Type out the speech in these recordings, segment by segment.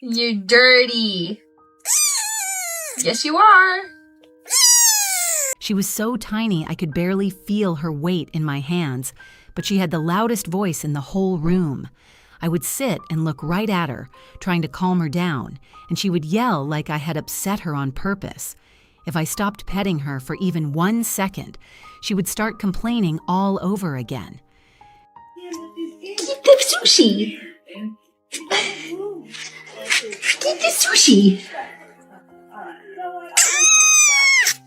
You're dirty. Yes, you are. She was so tiny I could barely feel her weight in my hands, but she had the loudest voice in the whole room. I would sit and look right at her, trying to calm her down, and she would yell like I had upset her on purpose. If I stopped petting her for even 1 second, she would start complaining all over again. Keep the sushi. Keep the sushi.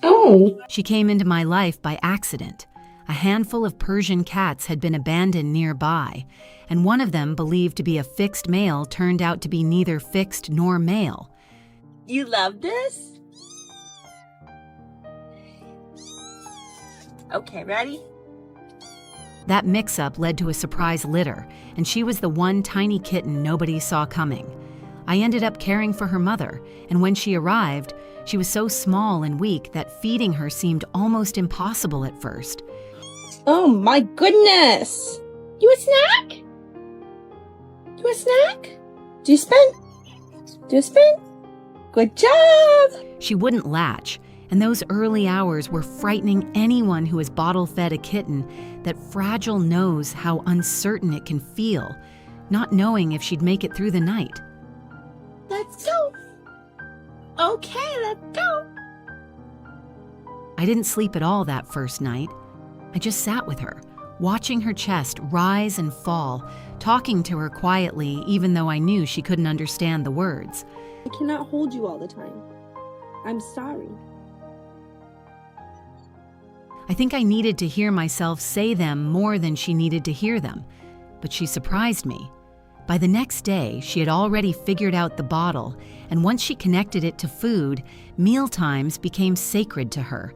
Oh. She came into my life by accident. A handful of Persian cats had been abandoned nearby, and one of them, believed to be a fixed male, turned out to be neither fixed nor male. You love this? Okay, ready? That mix-up led to a surprise litter, and she was the one tiny kitten nobody saw coming. I ended up caring for her mother, and when she arrived, she was so small and weak that feeding her seemed almost impossible at first. Oh my goodness! You a snack? You a snack? Do you spin? Do you spin? Good job! She wouldn't latch, and those early hours were frightening anyone who has bottle-fed a kitten. That fragile knows how uncertain it can feel, not knowing if she'd make it through the night. Let's go! Okay, let's go! I didn't sleep at all that first night. I just sat with her, watching her chest rise and fall, talking to her quietly even though I knew she couldn't understand the words. I cannot hold you all the time. I'm sorry. I think I needed to hear myself say them more than she needed to hear them, but she surprised me. By the next day, she had already figured out the bottle, and once she connected it to food, mealtimes became sacred to her.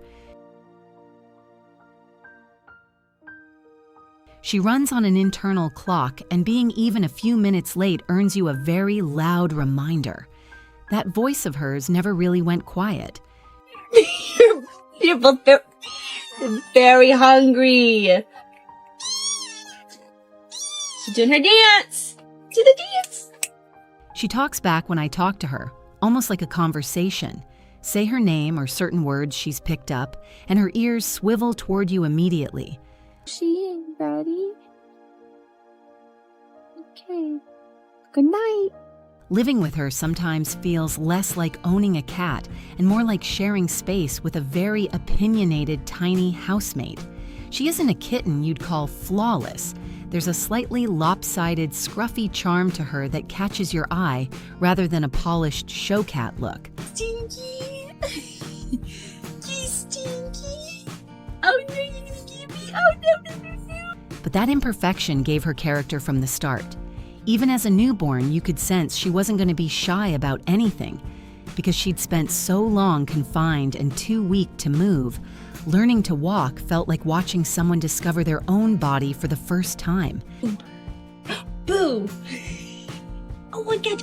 She runs on an internal clock, and being even a few minutes late earns you a very loud reminder. That voice of hers never really went quiet. You're both very hungry. She's doing her dance. Do the dance. She talks back when I talk to her, almost like a conversation. Say her name or certain words she's picked up, and her ears swivel toward you immediately. She ain't ready. Okay. Good night. Living with her sometimes feels less like owning a cat and more like sharing space with a very opinionated tiny housemate. She isn't a kitten you'd call flawless. There's a slightly lopsided, scruffy charm to her that catches your eye rather than a polished show cat look. Stinky. You stinky. Oh no, you're gonna give me. Oh no. But that imperfection gave her character from the start. Even as a newborn, you could sense she wasn't going to be shy about anything. Because she'd spent so long confined and too weak to move, learning to walk felt like watching someone discover their own body for the first time. Boo! Oh my God!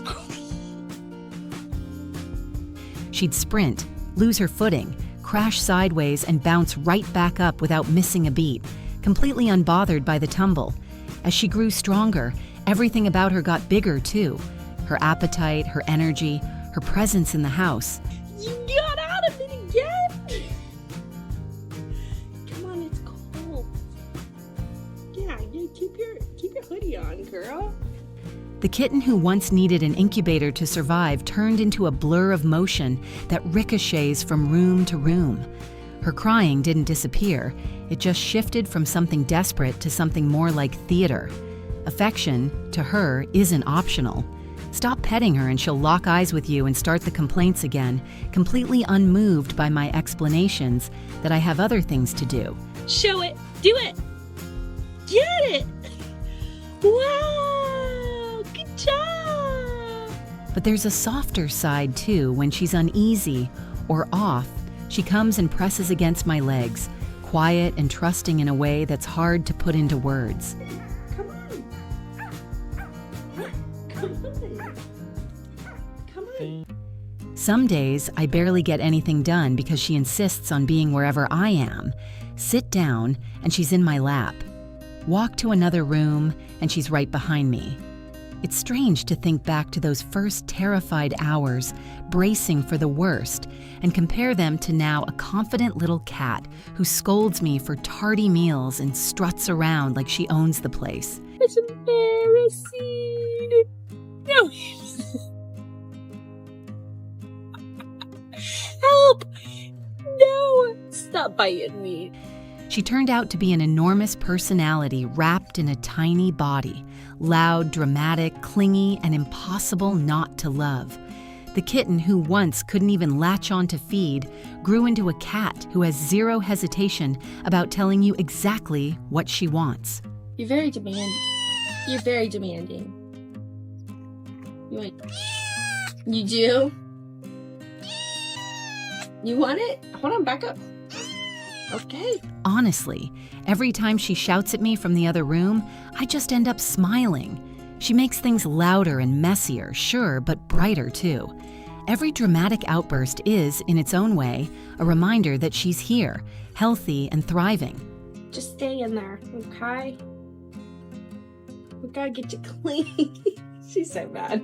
She'd sprint, lose her footing, crash sideways, and bounce right back up without missing a beat, completely unbothered by the tumble. As she grew stronger, everything about her got bigger too. Her appetite, her energy, her presence in the house. You got out of it again! Come on, it's cold. Yeah, keep your hoodie on, girl. The kitten who once needed an incubator to survive turned into a blur of motion that ricochets from room to room. Her crying didn't disappear. It just shifted from something desperate to something more like theater. Affection, to her, isn't optional. Stop petting her and she'll lock eyes with you and start the complaints again, completely unmoved by my explanations that I have other things to do. Show it! Do it! Get it! Wow! Good job! But there's a softer side too. When she's uneasy or off, she comes and presses against my legs, quiet and trusting in a way that's hard to put into words. Come on! Come on! Come on! Some days, I barely get anything done because she insists on being wherever I am. Sit down, and she's in my lap. Walk to another room, and she's right behind me. It's strange to think back to those first terrified hours, bracing for the worst, and compare them to now a confident little cat who scolds me for tardy meals and struts around like she owns the place. It's embarrassing. No. Help! No! Stop biting me. She turned out to be an enormous personality wrapped in a tiny body, loud, dramatic, clingy, and impossible not to love. The kitten who once couldn't even latch on to feed grew into a cat who has zero hesitation about telling you exactly what she wants. You're very demanding. You're very demanding. You do? You want it? Hold on, back up. Okay. Honestly, every time she shouts at me from the other room, I just end up smiling. She makes things louder and messier, sure, but brighter too. Every dramatic outburst is, in its own way, a reminder that she's here, healthy and thriving. Just stay in there, okay? We gotta get you clean. She's so bad.